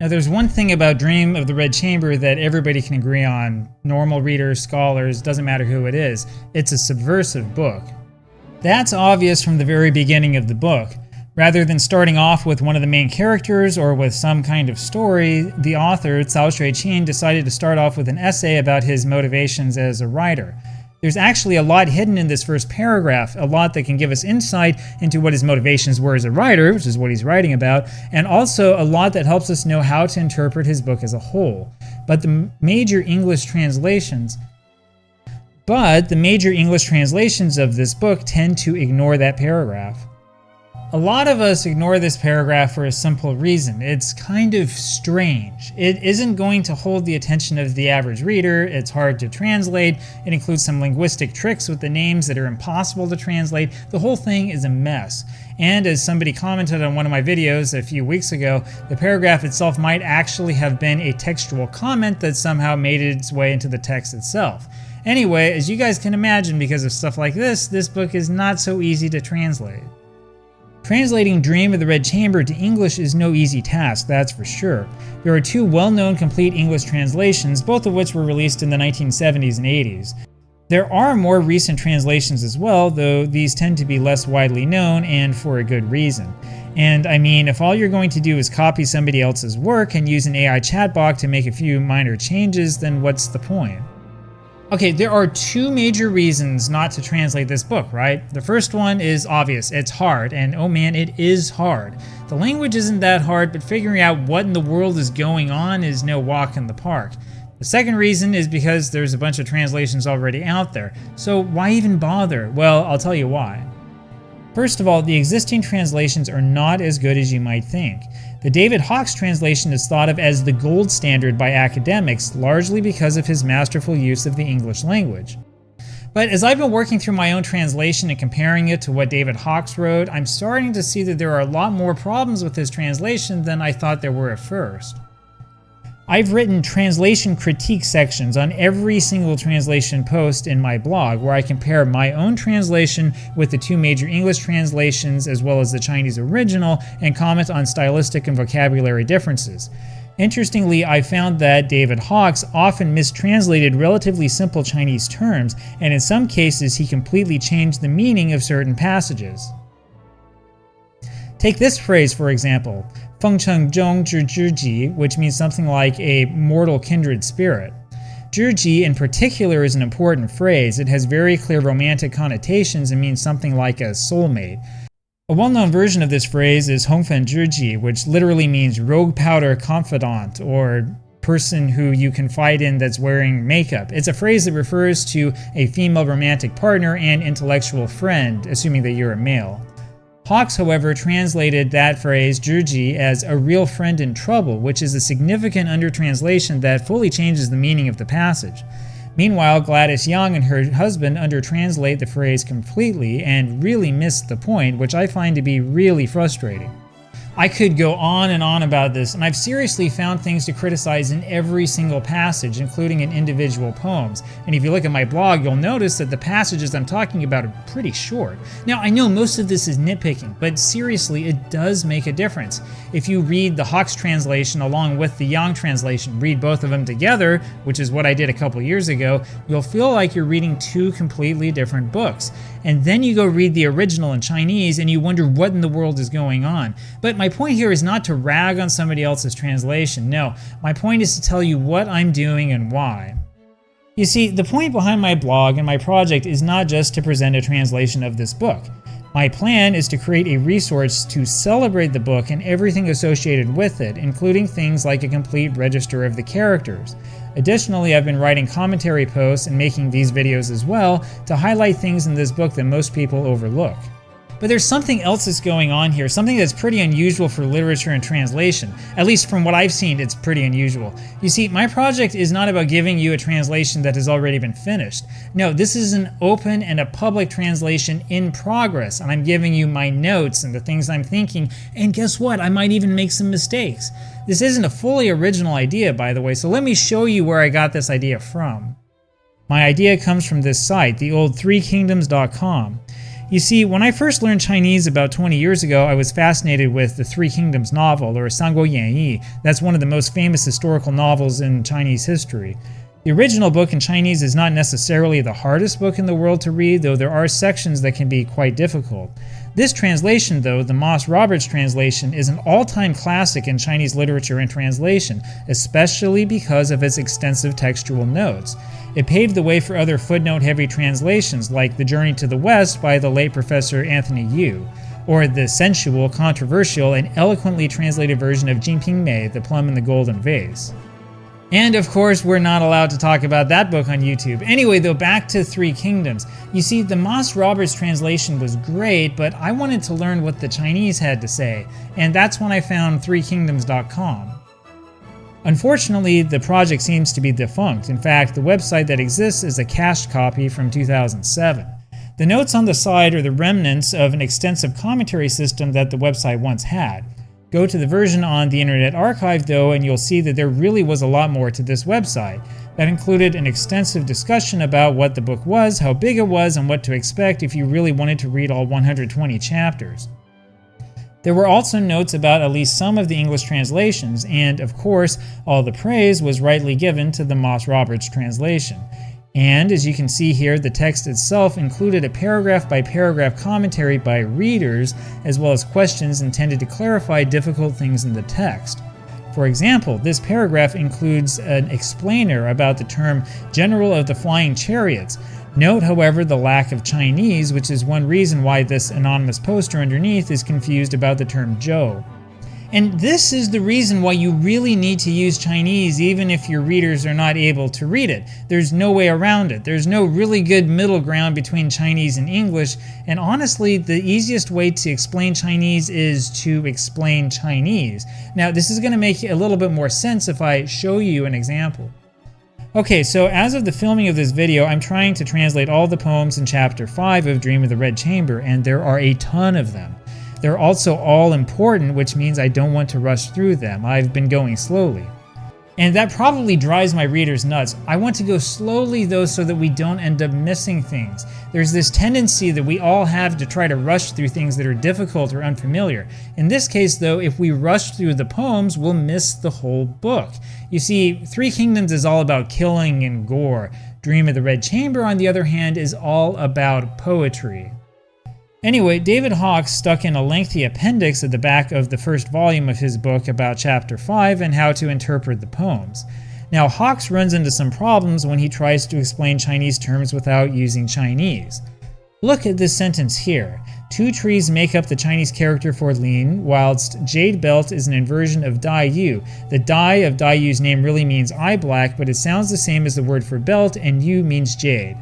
Now there's one thing about Dream of the Red Chamber that everybody can agree on, normal readers, scholars, doesn't matter who it is, it's a subversive book. That's obvious from the very beginning of the book. Rather than starting off with one of the main characters or with some kind of story, the author, Cao Shui-Qin, decided to start off with an essay about his motivations as a writer. There's actually a lot hidden in this first paragraph, a lot that can give us insight into what his motivations were as a writer, which is what he's writing about, and also a lot that helps us know how to interpret his book as a whole. But the major English translations of this book tend to ignore that paragraph. A lot of us ignore this paragraph for a simple reason. It's kind of strange. It isn't going to hold the attention of the average reader. It's hard to translate. It includes some linguistic tricks with the names that are impossible to translate. The whole thing is a mess. And as somebody commented on one of my videos a few weeks ago, the paragraph itself might actually have been a textual comment that somehow made its way into the text itself. Anyway, as you guys can imagine, because of stuff like this book is not so easy to translate. Translating Dream of the Red Chamber to English is no easy task, that's for sure. There are two well-known complete English translations, both of which were released in the 1970s and 80s. There are more recent translations as well, though these tend to be less widely known and for a good reason. And I mean, if all you're going to do is copy somebody else's work and use an AI chatbot to make a few minor changes, then what's the point? Okay, there are two major reasons not to translate this book, right? The first one is obvious, it's hard, and oh man, it is hard. The language isn't that hard, but figuring out what in the world is going on is no walk in the park. The second reason is because there's a bunch of translations already out there. So why even bother? Well, I'll tell you why. First of all, the existing translations are not as good as you might think. The David Hawkes translation is thought of as the gold standard by academics, largely because of his masterful use of the English language. But as I've been working through my own translation and comparing it to what David Hawkes wrote, I'm starting to see that there are a lot more problems with his translation than I thought there were at first. I've written translation critique sections on every single translation post in my blog where I compare my own translation with the two major English translations as well as the Chinese original and comment on stylistic and vocabulary differences. Interestingly, I found that David Hawkes often mistranslated relatively simple Chinese terms, and in some cases he completely changed the meaning of certain passages. Take this phrase for example, 风尘中之知己, which means something like a mortal kindred spirit. 知己in particular is an important phrase. It has very clear romantic connotations and means something like a soulmate. A well-known version of this phrase is 红粉知己, which literally means rogue powder confidant, or person who you confide in that's wearing makeup. It's a phrase that refers to a female romantic partner and intellectual friend, assuming that you're a male. Hawkes, however, translated that phrase, 知己, as a real friend in trouble, which is a significant undertranslation that fully changes the meaning of the passage. Meanwhile, Gladys Young and her husband undertranslate the phrase completely and really miss the point, which I find to be really frustrating. I could go on and on about this, and I've seriously found things to criticize in every single passage, including in individual poems. And if you look at my blog, you'll notice that the passages I'm talking about are pretty short. Now, I know most of this is nitpicking, but seriously, it does make a difference. If you read the Hawkes translation along with the Yang translation, read both of them together, which is what I did a couple years ago, you'll feel like you're reading two completely different books. And then you go read the original in Chinese and you wonder what in the world is going on. But my point here is not to rag on somebody else's translation. No, my point is to tell you what I'm doing and why. You see, the point behind my blog and my project is not just to present a translation of this book. My plan is to create a resource to celebrate the book and everything associated with it, including things like a complete register of the characters. Additionally, I've been writing commentary posts and making these videos as well to highlight things in this book that most people overlook. But there's something else that's going on here, something that's pretty unusual for literature and translation. At least from what I've seen, it's pretty unusual. You see, my project is not about giving you a translation that has already been finished. No, this is an open and a public translation in progress, and I'm giving you my notes and the things I'm thinking, and guess what? I might even make some mistakes. This isn't a fully original idea, by the way, so let me show you where I got this idea from. My idea comes from this site, the old 3kingdoms.com. You see, when I first learned Chinese about 20 years ago, I was fascinated with the Three Kingdoms novel, or Sanguo Yanyi. That's one of the most famous historical novels in Chinese history. The original book in Chinese is not necessarily the hardest book in the world to read, though there are sections that can be quite difficult. This translation, though, the Moss Roberts translation, is an all-time classic in Chinese literature and translation, especially because of its extensive textual notes. It paved the way for other footnote-heavy translations like The Journey to the West by the late Professor Anthony Yu, or the sensual, controversial, and eloquently translated version of Jinping Mei, The Plum in the Golden Vase. And of course, we're not allowed to talk about that book on YouTube. Anyway, though, back to Three Kingdoms. You see, the Moss Roberts translation was great, but I wanted to learn what the Chinese had to say, and that's when I found threekingdoms.com. Unfortunately, the project seems to be defunct. In fact, the website that exists is a cached copy from 2007. The notes on the side are the remnants of an extensive commentary system that the website once had. Go to the version on the Internet Archive, though, and you'll see that there really was a lot more to this website. That included an extensive discussion about what the book was, how big it was, and what to expect if you really wanted to read all 120 chapters. There were also notes about at least some of the English translations, and of course, all the praise was rightly given to the Moss Roberts translation. And as you can see here, the text itself included a paragraph-by-paragraph commentary by readers, as well as questions intended to clarify difficult things in the text. For example, this paragraph includes an explainer about the term General of the Flying Chariots. Note, however, the lack of Chinese, which is one reason why this anonymous poster underneath is confused about the term Zhou. And this is the reason why you really need to use Chinese even if your readers are not able to read it. There's no way around it. There's no really good middle ground between Chinese and English, and honestly, the easiest way to explain Chinese is to explain Chinese. Now, this is going to make a little bit more sense if I show you an example. Okay, so as of the filming of this video, I'm trying to translate all the poems in Chapter 5 of Dream of the Red Chamber, and there are a ton of them. They're also all important, which means I don't want to rush through them. I've been going slowly. And that probably drives my readers nuts. I want to go slowly though so that we don't end up missing things. There's this tendency that we all have to try to rush through things that are difficult or unfamiliar. In this case though, if we rush through the poems, we'll miss the whole book. You see, Three Kingdoms is all about killing and gore. Dream of the Red Chamber, on the other hand, is all about poetry. Anyway, David Hawkes stuck in a lengthy appendix at the back of the first volume of his book about Chapter 5 and how to interpret the poems. Now, Hawkes runs into some problems when he tries to explain Chinese terms without using Chinese. Look at this sentence here. Two trees make up the Chinese character for Lin, whilst Jade Belt is an inversion of Dai Yu. The Dai of Dai Yu's name really means eye black, but it sounds the same as the word for belt, and Yu means jade.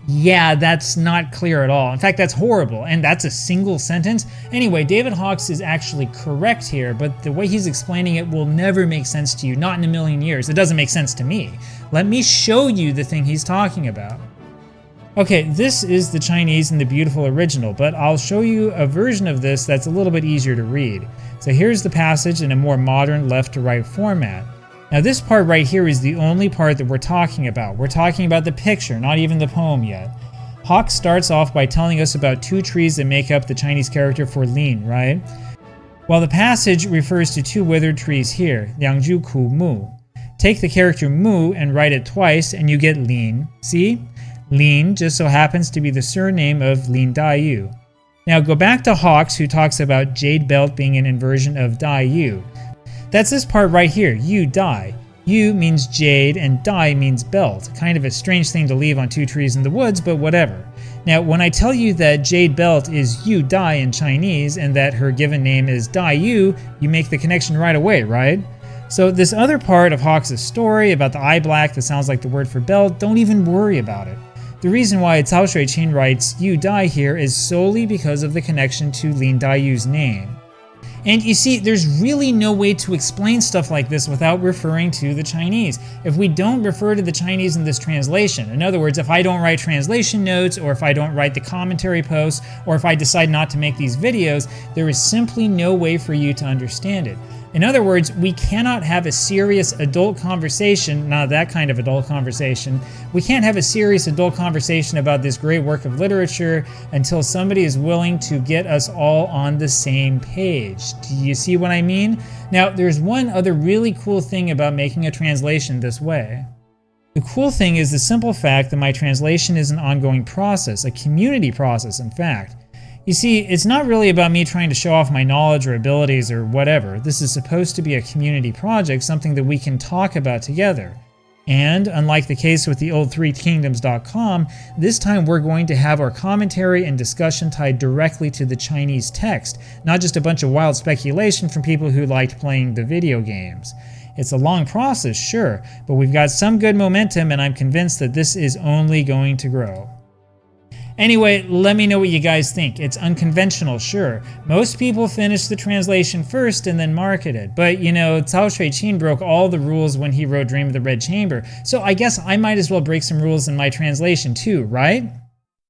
Yeah, that's not clear at all. In fact, that's horrible, and that's a single sentence. Anyway, David Hawkes is actually correct here, but the way he's explaining it will never make sense to you, not in a million years. It doesn't make sense to me. Let me show you the thing he's talking about. Okay, this is the Chinese in the beautiful original, but I'll show you a version of this that's a little bit easier to read. So here's the passage in a more modern left-to-right format. Now this part right here is the only part that we're talking about. We're talking about the picture, not even the poem yet. Hawkes starts off by telling us about two trees that make up the Chinese character for Lin, right? Well, the passage refers to two withered trees here, Liangzhu Ku Mu. Take the character Mu and write it twice and you get Lin. See? Lin just so happens to be the surname of Lin Dai Yu. Now go back to Hawkes, who talks about Jade Belt being an inversion of Dai Yu. That's this part right here, Yu Dai. Yu means jade and Dai means belt. Kind of a strange thing to leave on two trees in the woods, but whatever. Now, when I tell you that Jade Belt is Yu Dai in Chinese and that her given name is Dai Yu, you make the connection right away, right? So this other part of Hawks' story about the eye black that sounds like the word for belt, don't even worry about it. The reason why Cao Shuiqin writes Yu Dai here is solely because of the connection to Lin Dai Yu's name. And you see, there's really no way to explain stuff like this without referring to the Chinese. If we don't refer to the Chinese in this translation, in other words, if I don't write translation notes, or if I don't write the commentary posts, or if I decide not to make these videos, there is simply no way for you to understand it. In other words, we cannot have a serious adult conversation, not that kind of adult conversation. We can't have a serious adult conversation about this great work of literature until somebody is willing to get us all on the same page. Do you see what I mean? Now, there's one other really cool thing about making a translation this way. The cool thing is the simple fact that my translation is an ongoing process, a community process, in fact. You see, it's not really about me trying to show off my knowledge or abilities or whatever. This is supposed to be a community project, something that we can talk about together. And, unlike the case with the old threekingdoms.com, this time we're going to have our commentary and discussion tied directly to the Chinese text, not just a bunch of wild speculation from people who liked playing the video games. It's a long process, sure, but we've got some good momentum and I'm convinced that this is only going to grow. Anyway, let me know what you guys think. It's unconventional, sure. Most people finish the translation first and then market it. But, you know, Cao Shui-Qin broke all the rules when he wrote Dream of the Red Chamber. So I guess I might as well break some rules in my translation too, right?